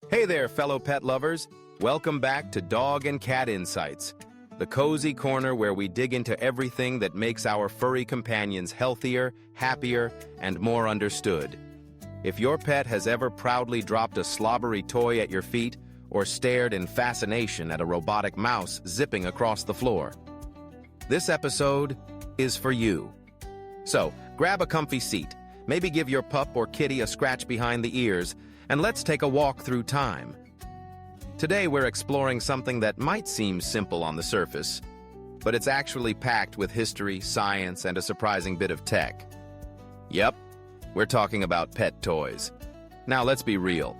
Hey there, fellow pet lovers. Welcome back to Dog and Cat Insights, the cozy corner where we dig into everything that makes our furry companions healthier, happier, and more understood. If your pet has ever proudly dropped a slobbery toy at your feet or stared in fascination at a robotic mouse zipping across the floor, this episode is for you. So, grab a comfy seat, maybe give your pup or kitty a scratch behind the ears, and let's take a walk through time. Today we're exploring something that might seem simple on the surface, but it's actually packed with history, science, and a surprising bit of tech. Yep, we're talking about pet toys. Now let's be real.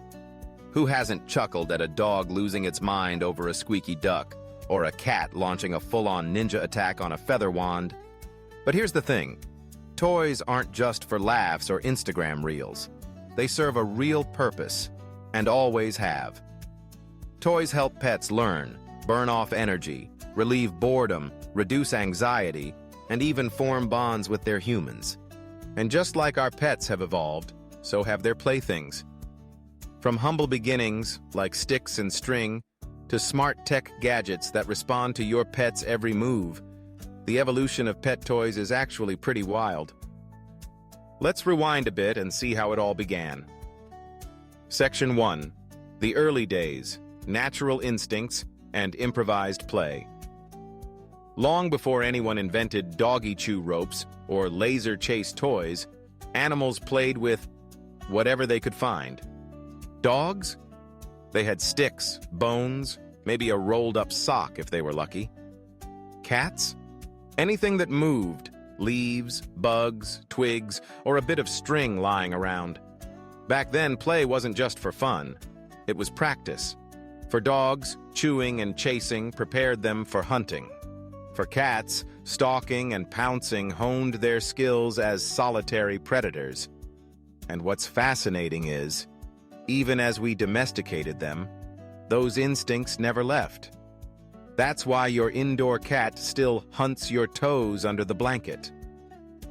Who hasn't chuckled at a dog losing its mind over a squeaky duck, or a cat launching a full-on ninja attack on a feather wand? But here's the thing. Toys aren't just for laughs or Instagram reels. They serve a real purpose, and always have. Toys help pets learn, burn off energy, relieve boredom, reduce anxiety, and even form bonds with their humans. And just like our pets have evolved, so have their playthings. From humble beginnings, like sticks and string, to smart tech gadgets that respond to your pet's every move, the evolution of pet toys is actually pretty wild. Let's rewind a bit and see how it all began. Section 1. The early days, natural instincts, and improvised play. Long before anyone invented doggy chew ropes or laser chase toys, animals played with whatever they could find. Dogs? They had sticks, bones, maybe a rolled-up sock if they were lucky. Cats? Anything that moved. Leaves, bugs, twigs, or a bit of string lying around. Back then, play wasn't just for fun. It was practice. For dogs, chewing and chasing prepared them for hunting. For cats, stalking and pouncing honed their skills as solitary predators. And what's fascinating is, even as we domesticated them, those instincts never left. That's why your indoor cat still hunts your toes under the blanket.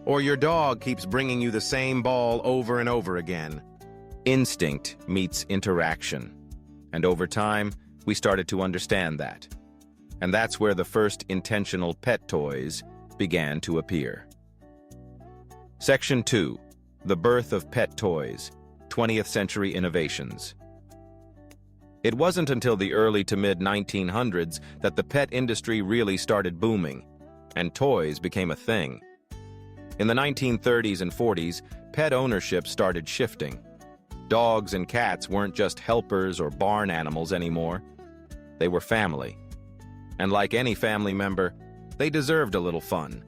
Or your dog keeps bringing you the same ball over and over again. Instinct meets interaction. And over time, we started to understand that. And that's where the first intentional pet toys began to appear. Section 2. The birth of pet toys, 20th century innovations. It wasn't until the early to mid-1900s that the pet industry really started booming, and toys became a thing. In the 1930s and 40s, pet ownership started shifting. Dogs and cats weren't just helpers or barn animals anymore. They were family. And like any family member, they deserved a little fun.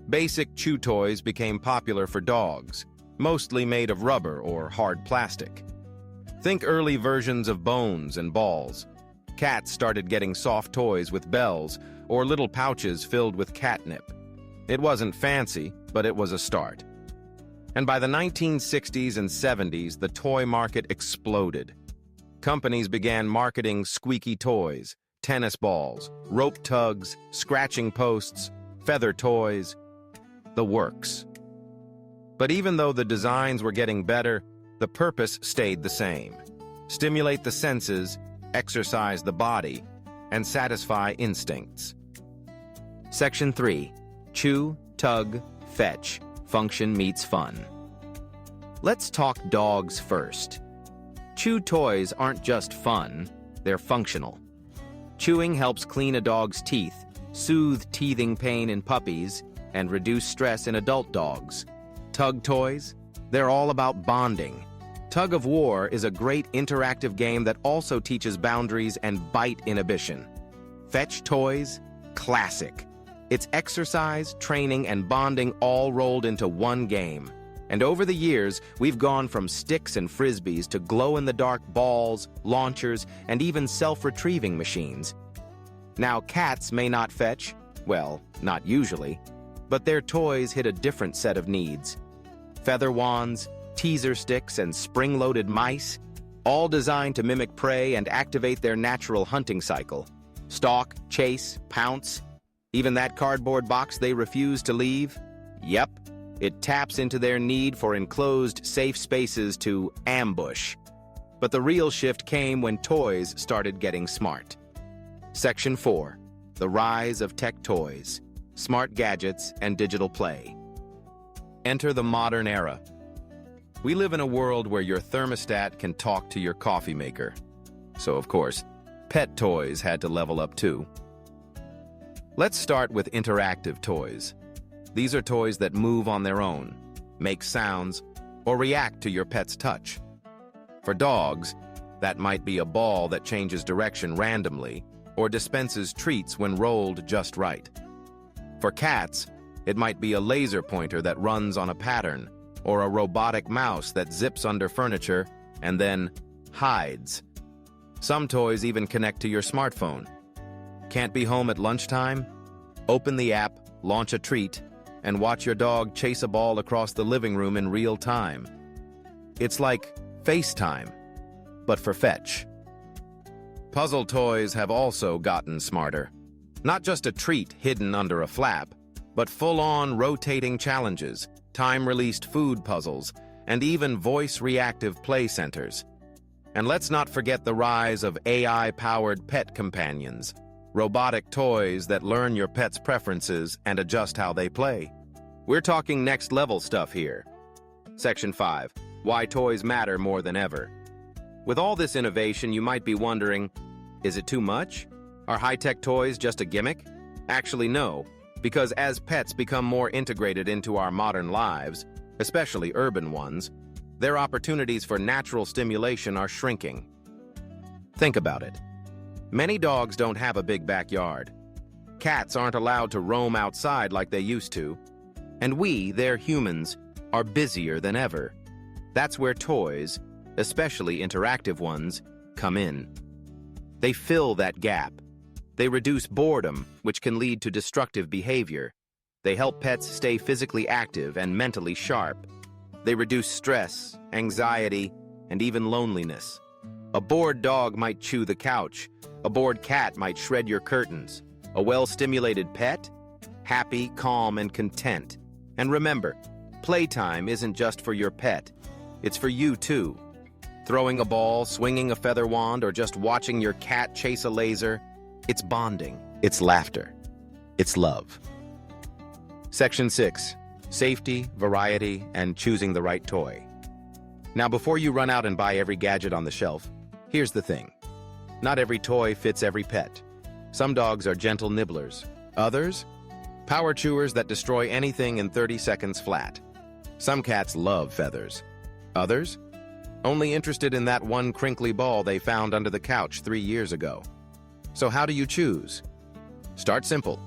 Basic chew toys became popular for dogs, mostly made of rubber or hard plastic. Think early versions of bones and balls. Cats started getting soft toys with bells or little pouches filled with catnip. It wasn't fancy, but it was a start. And by the 1960s and 70s, the toy market exploded. Companies began marketing squeaky toys, tennis balls, rope tugs, scratching posts, feather toys, the works. But even though the designs were getting better, the purpose stayed the same. Stimulate the senses, exercise the body, and satisfy instincts. Section 3. Chew, tug, fetch. Function meets fun. Let's talk dogs first. Chew toys aren't just fun, they're functional. Chewing helps clean a dog's teeth, soothe teething pain in puppies, and reduce stress in adult dogs. Tug toys? They're all about bonding. Tug of War is a great interactive game that also teaches boundaries and bite inhibition. Fetch toys? Classic. It's exercise, training, and bonding all rolled into one game. And over the years, we've gone from sticks and frisbees to glow-in-the-dark balls, launchers, and even self-retrieving machines. Now, cats may not fetch, well, not usually, but their toys hit a different set of needs. Feather wands, teaser sticks, and spring-loaded mice, all designed to mimic prey and activate their natural hunting cycle. Stalk, chase, pounce. Even that cardboard box they refuse to leave? Yep, it taps into their need for enclosed, safe spaces to ambush. But the real shift came when toys started getting smart. Section 4. The rise of tech toys, smart gadgets, and digital play. Enter the modern era. We live in a world where your thermostat can talk to your coffee maker. So, of course, pet toys had to level up too. Let's start with interactive toys. These are toys that move on their own, make sounds, or react to your pet's touch. For dogs, that might be a ball that changes direction randomly or dispenses treats when rolled just right. For cats, it might be a laser pointer that runs on a pattern or a robotic mouse that zips under furniture and then hides. Some toys even connect to your smartphone. Can't be home at lunchtime? Open the app, launch a treat, and watch your dog chase a ball across the living room in real time. It's like FaceTime, but for fetch. Puzzle toys have also gotten smarter. Not just a treat hidden under a flap, but full-on rotating challenges, time-released food puzzles, and even voice-reactive play centers. And let's not forget the rise of AI-powered pet companions, robotic toys that learn your pet's preferences and adjust how they play. We're talking next-level stuff here. Section 5. Why toys matter more than ever. With all this innovation, you might be wondering, is it too much? Are high-tech toys just a gimmick? Actually, no, because as pets become more integrated into our modern lives, especially urban ones, their opportunities for natural stimulation are shrinking. Think about it. Many dogs don't have a big backyard. Cats aren't allowed to roam outside like they used to. And we, their humans, are busier than ever. That's where toys, especially interactive ones, come in. They fill that gap. They reduce boredom, which can lead to destructive behavior. They help pets stay physically active and mentally sharp. They reduce stress, anxiety, and even loneliness. A bored dog might chew the couch. A bored cat might shred your curtains. A well-stimulated pet? Happy, calm, and content. And remember, playtime isn't just for your pet. It's for you, too. Throwing a ball, swinging a feather wand, or just watching your cat chase a laser, it's bonding, it's laughter, it's love. Section 6. Safety, variety, and choosing the right toy. Now, before you run out and buy every gadget on the shelf, here's the thing. Not every toy fits every pet. Some dogs are gentle nibblers. Others? Power chewers that destroy anything in 30 seconds flat. Some cats love feathers. Others? Only interested in that one crinkly ball they found under the couch 3 years ago. So how do you choose? Start simple.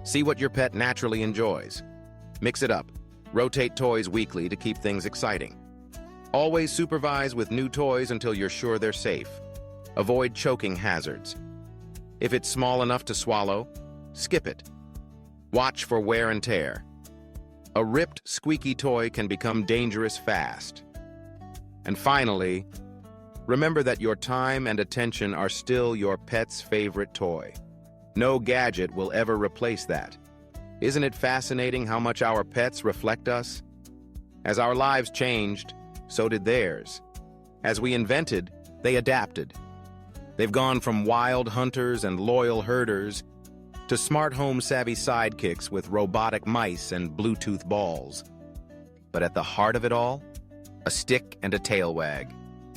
See what your pet naturally enjoys. Mix it up. Rotate toys weekly to keep things exciting. Always supervise with new toys until you're sure they're safe. Avoid choking hazards. If it's small enough to swallow, skip it. Watch for wear and tear. A ripped, squeaky toy can become dangerous fast. And finally, remember that your time and attention are still your pet's favorite toy. No gadget will ever replace that. Isn't it fascinating how much our pets reflect us? As our lives changed, so did theirs. As we invented, they adapted. They've gone from wild hunters and loyal herders to smart home-savvy sidekicks with robotic mice and Bluetooth balls. But at the heart of it all, a stick and a tail wag,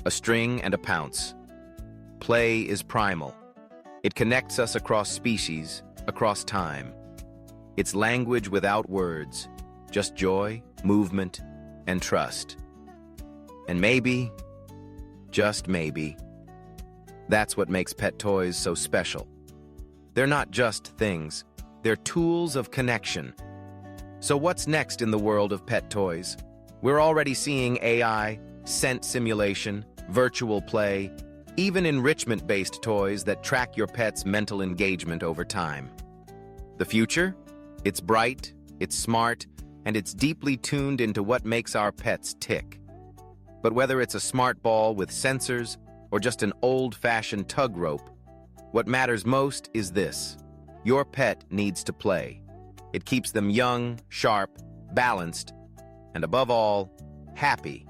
a string and a pounce. Play is primal. It connects us across species, across time. It's language without words, just joy, movement, and trust. And maybe, just maybe, that's what makes pet toys so special. They're not just things, they're tools of connection. So what's next in the world of pet toys? We're already seeing AI, scent simulation, virtual play, even enrichment-based toys that track your pet's mental engagement over time. The future? It's bright, it's smart, and it's deeply tuned into what makes our pets tick. But whether it's a smart ball with sensors or just an old-fashioned tug rope, what matters most is this. Your pet needs to play. It keeps them young, sharp, balanced, and above all, happy.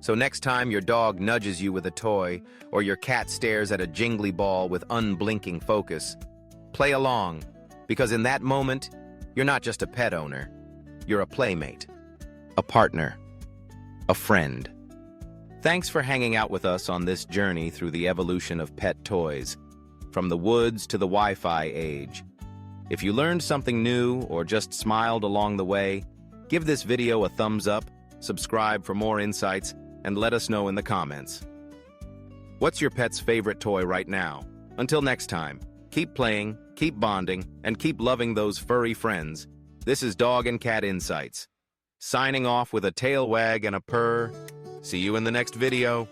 So next time your dog nudges you with a toy, or your cat stares at a jingly ball with unblinking focus, play along, because in that moment, you're not just a pet owner. You're a playmate, a partner, a friend. Thanks for hanging out with us on this journey through the evolution of pet toys, from the woods to the Wi-Fi age. If you learned something new or just smiled along the way, give this video a thumbs up, subscribe for more insights, and let us know in the comments. What's your pet's favorite toy right now? Until next time, keep playing, keep bonding, and keep loving those furry friends. This is Dog and Cat Insights. Signing off with a tail wag and a purr. See you in the next video.